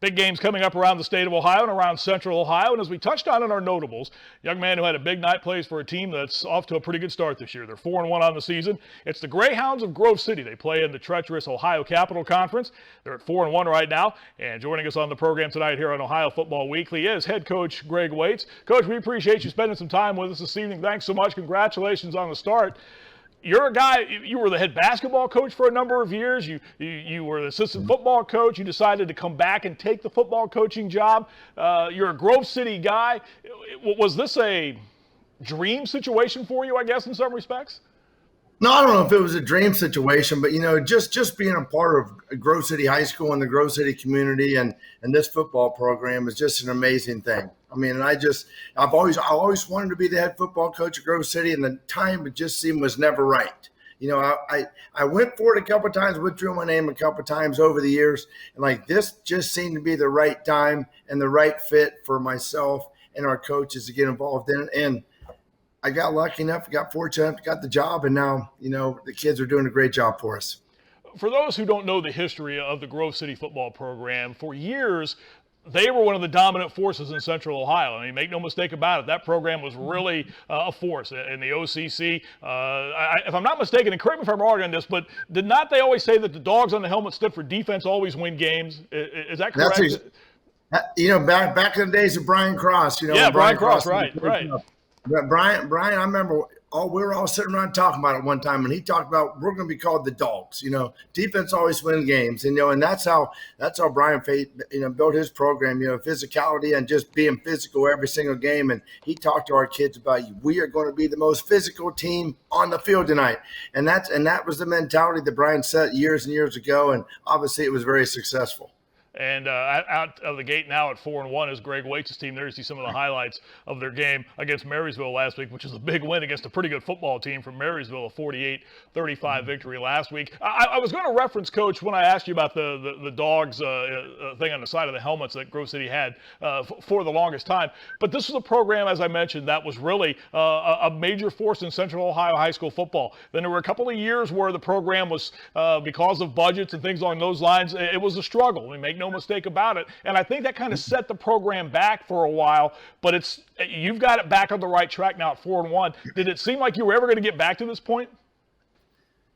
Big games coming up around the state of Ohio and around central Ohio. And as we touched on in our notables, young man who had a big night plays for a team that's off to a pretty good start this year. They're 4-1 on the season. It's the Greyhounds of Grove City. They play in the treacherous Ohio Capital Conference. They're at 4-1 right now. And joining us on the program tonight here on Ohio Football Weekly is head coach Greg Waits. Coach, we appreciate you spending some time with us this evening. Thanks so much. Congratulations on the start. You're a guy, you were the head basketball coach for a number of years. You were the assistant football coach. You decided to come back and take the football coaching job. You're a Grove City guy. Was this a dream situation for you, I guess, in some respects? No, I don't know if it was a dream situation, but, just being a part of Grove City High School and the Grove City community and this football program is just an amazing thing. I mean, I've always wanted to be the head football coach of Grove City, and the time it just seemed was never right. I went for it a couple of times, withdrew my name a couple of times over the years, and this just seemed to be the right time and the right fit for myself and our coaches to get involved in it. And I got lucky enough, got fortunate enough, got the job, and now, the kids are doing a great job for us. For those who don't know the history of the Grove City football program, for years, they were one of the dominant forces in Central Ohio. I mean, make no mistake about it, that program was really a force in the OCC. If I'm not mistaken, and correct me if I'm wrong on this, but did not they always say that the dogs on the helmet stood for defense always win games? Is that correct? Back in the days of Brian Cross. Yeah, Brian Cross, right. But Brian, I remember we were all sitting around talking about it one time, and he talked about we're going to be called the dogs. Defense always wins games, and that's how Brian built his program. Physicality and just being physical every single game. And he talked to our kids about we are going to be the most physical team on the field tonight, and that was the mentality that Brian set years and years ago, and obviously it was very successful. And out of the gate now at 4-1 is Greg Waits' team. There you see some of the highlights of their game against Marysville last week, which is a big win against a pretty good football team from Marysville, a 48-35 victory last week. I was going to reference, Coach, when I asked you about the dogs thing on the side of the helmets that Grove City had for the longest time. But this was a program, as I mentioned, that was really a major force in Central Ohio high school football. Then there were a couple of years where the program was, because of budgets and things along those lines, it was a struggle. Make no mistake about it. And I think that kind of set the program back for a while, but you've got it back on the right track now at 4-1. Did it seem like you were ever going to get back to this point?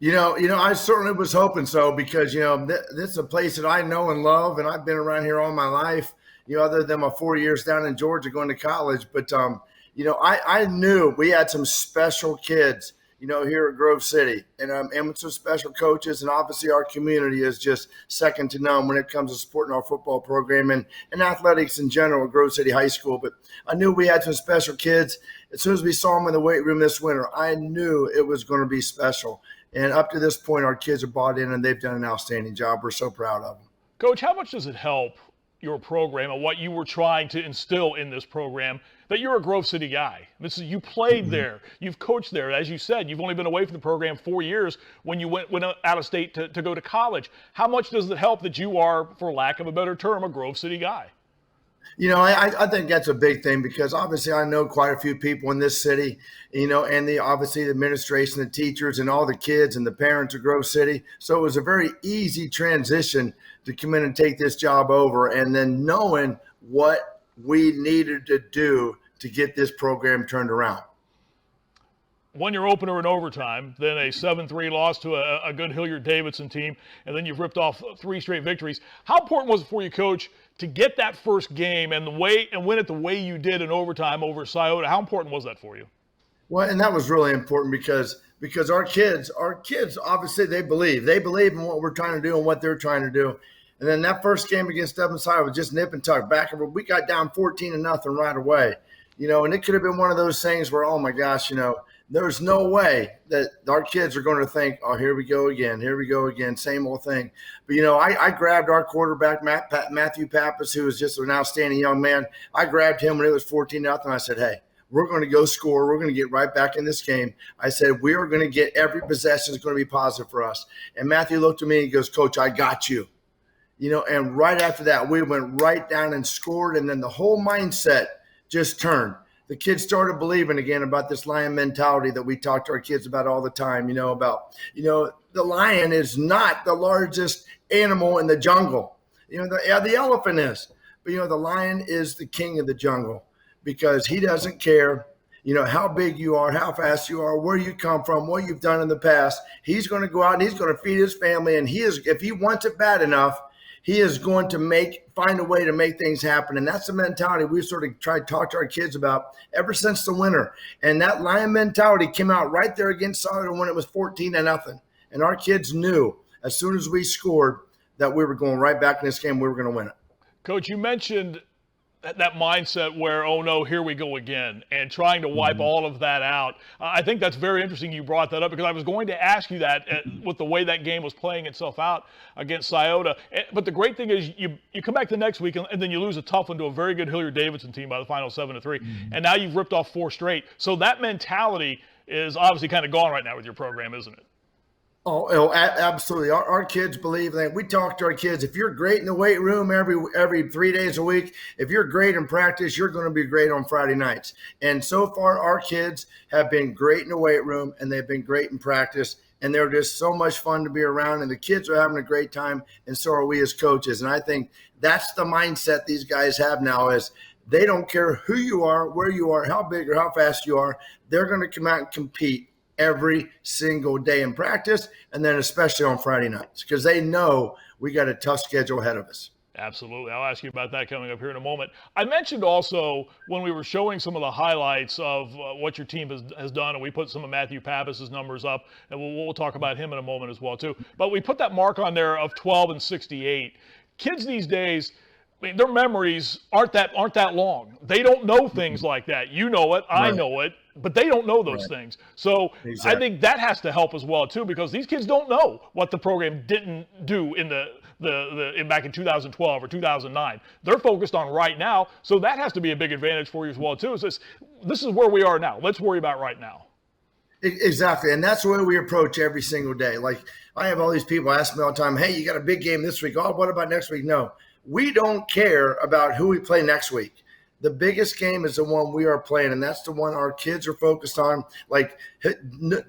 I certainly was hoping so, because, this is a place that I know and love, and I've been around here all my life, other than my 4 years down in Georgia going to college. But, I knew we had some special kids here at Grove City, and with some special coaches, and obviously our community is just second to none when it comes to supporting our football program and athletics in general at Grove City High School. But I knew we had some special kids. As soon as we saw them in the weight room this winter, I knew it was going to be special. And up to this point, our kids are bought in, and they've done an outstanding job. We're so proud of them. Coach, how much does it help your program and what you were trying to instill in this program that you're a Grove City guy? You played there, you've coached there. As you said, you've only been away from the program 4 years when you went out of state to go to college. How much does it help that you are, for lack of a better term, a Grove City guy? I think that's a big thing, because obviously I know quite a few people in this city, and obviously the administration, the teachers, and all the kids and the parents of Grove City. So it was a very easy transition to come in and take this job over, and then knowing what we needed to do to get this program turned around. Won your opener in overtime, then a 7-3 loss to a good Hilliard-Davidson team, and then you've ripped off 3 straight victories. How important was it for you, Coach, to get that first game and win it the way you did in overtime over Scioto? How important was that for you? Well, and that was really important because our kids obviously they believe in what we're trying to do and what they're trying to do. And then that first game against Devon Scioto was just nip and tuck back. We got down 14-0 right away, and it could have been one of those things where, oh my gosh, there's no way that our kids are going to think, oh, here we go again, same old thing. But, I grabbed our quarterback, Matthew Pappas, who was just an outstanding young man. I grabbed him when it was 14-0. I said, hey, we're going to go score. We're going to get right back in this game. I said, we are going to get every possession is going to be positive for us. And Matthew looked at me and he goes, Coach, I got you. And right after that, we went right down and scored. And then the whole mindset just turned. The kids started believing again about this lion mentality that we talk to our kids about all the time, the lion is not the largest animal in the jungle. The elephant is, but the lion is the king of the jungle because he doesn't care, how big you are, how fast you are, where you come from, what you've done in the past. He's going to go out and he's going to feed his family. And if he wants it bad enough, he is going to find a way to make things happen. And that's the mentality we sort of tried to talk to our kids about ever since the winter. And that lion mentality came out right there against Southern when it was 14-0. And our kids knew as soon as we scored that we were going right back in this game. We were going to win it. Coach, you mentioned that mindset where, oh no, here we go again, and trying to wipe all of that out. I think that's very interesting you brought that up because I was going to ask you that with the way that game was playing itself out against Scioto. But the great thing is you come back the next week and then you lose a tough one to a very good Hilliard-Davidson team by the final 7-3, and now you've ripped off 4 straight. So that mentality is obviously kind of gone right now with your program, isn't it? Oh, absolutely. Our kids believe that. We talk to our kids. If you're great in the weight room every 3 days a week, if you're great in practice, you're going to be great on Friday nights. And so far, our kids have been great in the weight room and they've been great in practice. And they're just so much fun to be around. And the kids are having a great time. And so are we as coaches. And I think that's the mindset these guys have now is they don't care who you are, where you are, how big or how fast you are. They're going to come out and compete every single day in practice, and then especially on Friday nights, because they know we got a tough schedule ahead of us. Absolutely. I'll ask you about that coming up here in a moment. I mentioned also when we were showing some of the highlights of what your team has done, and we put some of Matthew Pappas's numbers up, and we'll talk about him in a moment as well, too. But we put that mark on there of 12-68. Kids these days, their memories aren't that long. They don't know things like that. You know it. I know it. But they don't know those things. So exactly. I think that has to help as well, too, because these kids don't know what the program didn't do in back in 2012 or 2009. They're focused on right now. So that has to be a big advantage for you as well, too. This is where we are now. Let's worry about right now. Exactly. And that's the way we approach every single day. Like I have all these people ask me all the time, hey, you got a big game this week. Oh, what about next week? No, we don't care about who we play next week. The biggest game is the one we are playing, and that's the one our kids are focused on. Like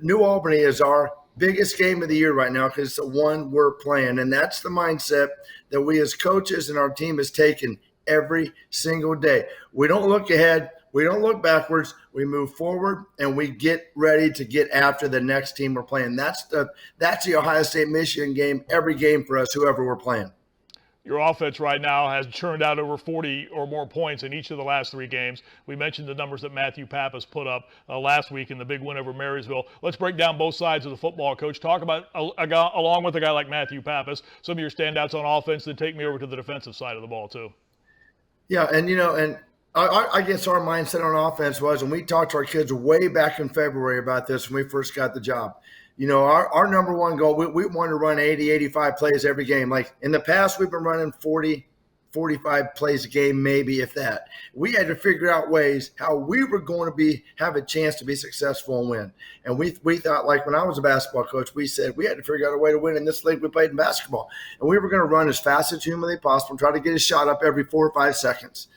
New Albany is our biggest game of the year right now because it's the one we're playing, and that's the mindset that we as coaches and our team has taken every single day. We don't look ahead. We don't look backwards. We move forward, and we get ready to get after the next team we're playing. That's the Ohio State-Michigan game, every game for us, whoever we're playing. Your offense right now has churned out over 40 or more points in each of the last 3 games. We mentioned the numbers that Matthew Pappas put up last week in the big win over Marysville. Let's break down both sides of the football, Coach. Talk about, along with a guy like Matthew Pappas, some of your standouts on offense, then take me over to the defensive side of the ball, too. Yeah, and I guess our mindset on offense was, and we talked to our kids way back in February about this when we first got the job. Our number one goal, we want to run 80, 85 plays every game. Like in the past, we've been running 40, 45 plays a game, maybe if that. We had to figure out ways how we were going to have a chance to be successful and win. And we thought, like when I was a basketball coach, we said we had to figure out a way to win in this league we played in basketball. And we were going to run as fast as humanly possible and try to get a shot up every 4 or 5 seconds.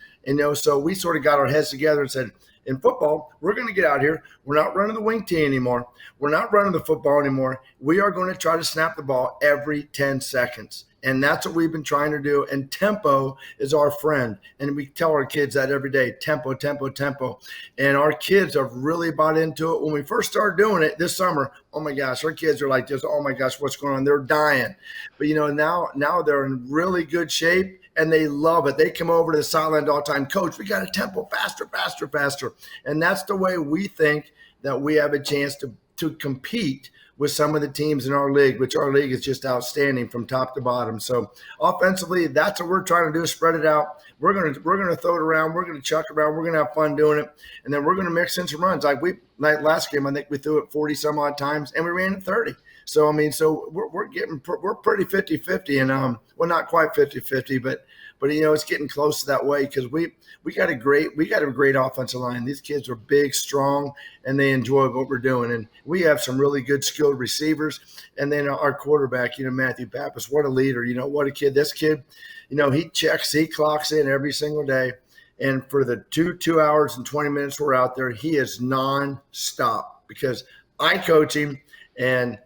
So we sort of got our heads together and said, in football, we're going to get out here. We're not running the wing tee anymore. We're not running the football anymore. We are going to try to snap the ball every 10 seconds. And that's what we've been trying to do. And tempo is our friend. And we tell our kids that every day, tempo, tempo, tempo. And our kids have really bought into it. When we first started doing it this summer, oh my gosh, our kids are like this, oh my gosh, what's going on? They're dying. But, now they're in really good shape. And they love it. They come over to the sideline all the time. Coach, we got a tempo faster, faster, faster. And that's the way we think that we have a chance to compete with some of the teams in our league, which our league is just outstanding from top to bottom. So offensively, that's what we're trying to do, spread it out. We're gonna throw it around. We're gonna chuck it around. We're gonna have fun doing it, and then we're gonna mix in some runs. Like last game, I think we threw it 40 some odd times, and we ran it 30. So we're pretty 50-50, and not quite 50-50, but it's getting close to that way because we got a great offensive line. These kids are big, strong, and they enjoy what we're doing. And we have some really good skilled receivers. And then our quarterback, Matthew Pappas, what a leader, what a kid. This kid, he clocks in every single day. And for the 2 hours and 20 minutes we're out there, he is nonstop because I coach him, and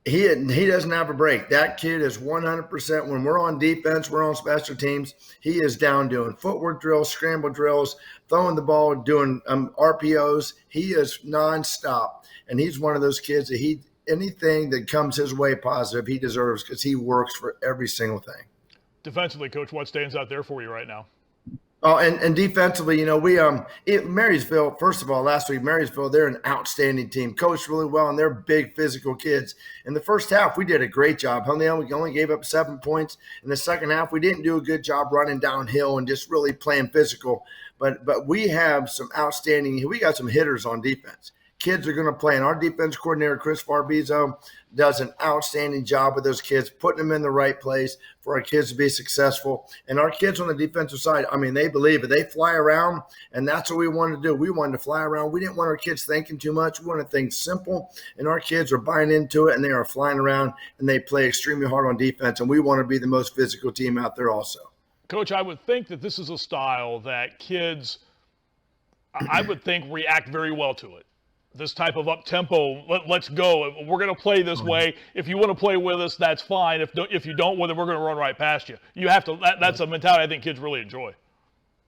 He doesn't have a break. That kid is 100%. When we're on defense, we're on special teams, he is down doing footwork drills, scramble drills, throwing the ball, doing RPOs. He is nonstop, and he's one of those kids that anything that comes his way positive, he deserves because he works for every single thing. Defensively, Coach, what stands out there for you right now? Oh, and defensively, Marysville, first of all, last week, Marysville, they're an outstanding team, coached really well, and they're big physical kids. In the first half, we did a great job. We only gave up 7 points. In the second half, we didn't do a good job running downhill and just really playing physical. But we have some we got some hitters on defense. Kids are going to play, and our defense coordinator, Chris Farbizo, does an outstanding job with those kids, putting them in the right place for our kids to be successful. And our kids on the defensive side, they believe it. They fly around, and that's what we wanted to do. We wanted to fly around. We didn't want our kids thinking too much. We wanted things simple, and our kids are buying into it, and they are flying around, and they play extremely hard on defense, and we want to be the most physical team out there also. Coach, I would think that this is a style that kids, I would think, react very well to it. This type of up-tempo, let's go. We're going to play this way. If you want to play with us, that's fine. If you don't, well, then we're going to run right past you. You have to. That's a mentality I think kids really enjoy.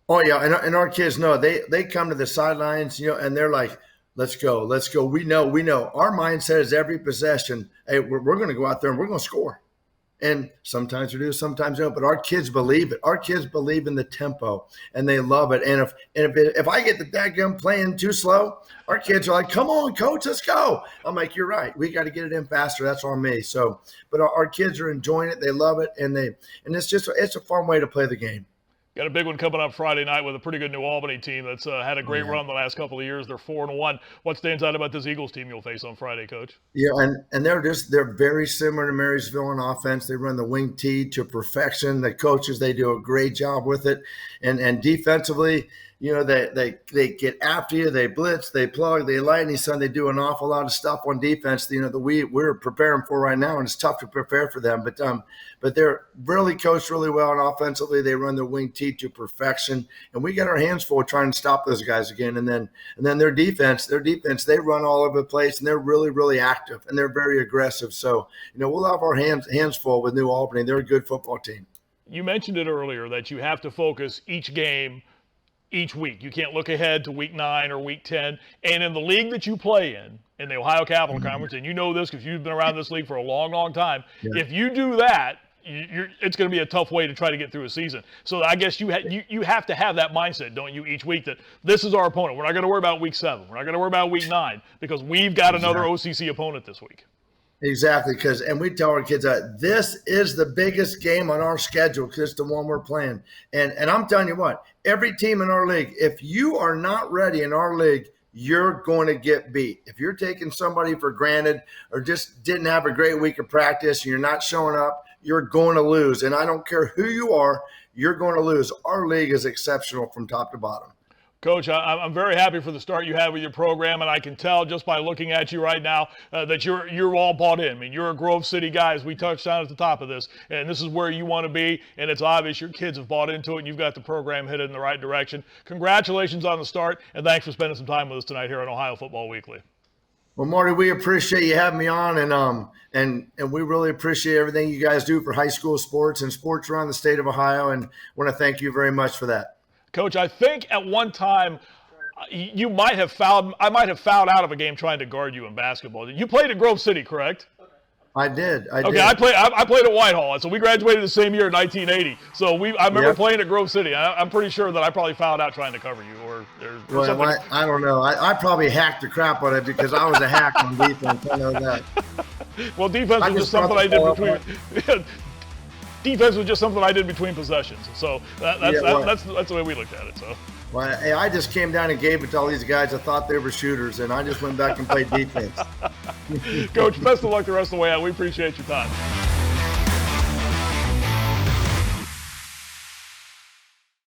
Oh, yeah, and our kids know. They come to the sidelines, and they're like, let's go. We know. Our mindset is every possession, hey, we're going to go out there and we're going to score. And sometimes we do, sometimes we don't. But our kids believe it. Our kids believe in the tempo, and they love it. And if I get the dadgum playing too slow, our kids are like, "Come on, coach, let's go." I'm like, "You're right. We got to get it in faster. That's on me." So, but our kids are enjoying it. They love it, and it's a fun way to play the game. Got a big one coming up Friday night with a pretty good New Albany team that's had a great run the last couple of years. They're 4-1. What stands out about this Eagles team you'll face on Friday, Coach? Yeah, and they're very similar to Marysville on offense. They run the wing T to perfection. The coaches, they do a great job with it, and defensively, they get after you, they blitz, they plug, they lightning sun. They do an awful lot of stuff on defense. That we're preparing for right now, and it's tough to prepare for them. But they're really coached really well, and offensively they run the wing T to perfection. And we get our hands full trying to stop those guys again. And then their defense, they run all over the place, and they're really, really active, and they're very aggressive. So we'll have our hands full with New Albany. They're a good football team. You mentioned it earlier that you have to focus each game each week. You can't look ahead to week 9 or week 10. And in the league that you play in the Ohio Capital Conference, and you know this because you've been around this league for a long, long time, if you do that, it's going to be a tough way to try to get through a season. So I guess you have to have that mindset, don't you, each week that this is our opponent. We're not going to worry about week 7. We're not going to worry about week 9 because we've got another OCC opponent this week. Exactly, and we tell our kids that this is the biggest game on our schedule because it's the one we're playing. And I'm telling you what, every team in our league, if you are not ready in our league, you're going to get beat. If you're taking somebody for granted or just didn't have a great week of practice and you're not showing up, you're going to lose. And I don't care who you are, you're going to lose. Our league is exceptional from top to bottom. Coach, I'm very happy for the start you had with your program, and I can tell just by looking at you right now that you're all bought in. I mean, you're a Grove City guy, as we touched on at the top of this, and this is where you want to be, and it's obvious your kids have bought into it, and you've got the program headed in the right direction. Congratulations on the start, and thanks for spending some time with us tonight here on Ohio Football Weekly. Well, Marty, we appreciate you having me on, and we really appreciate everything you guys do for high school sports and sports around the state of Ohio, and want to thank you very much for that. Coach, I think at one time I might have fouled out of a game trying to guard you in basketball. You played at Grove City, correct? I did. I played at Whitehall, so we graduated the same year in 1980. So I remember playing at Grove City. I'm pretty sure that I probably fouled out trying to cover you, or something. I don't know. I probably hacked the crap out of it because I was a hack on defense. I know that. Well, defense was just something I did between. Defense was just something I did between possessions. So that's the way we looked at it. So. Well, I just came down and gave it to all these guys. I thought they were shooters, and I just went back and played defense. Coach, best of luck the rest of the way out. We appreciate your time.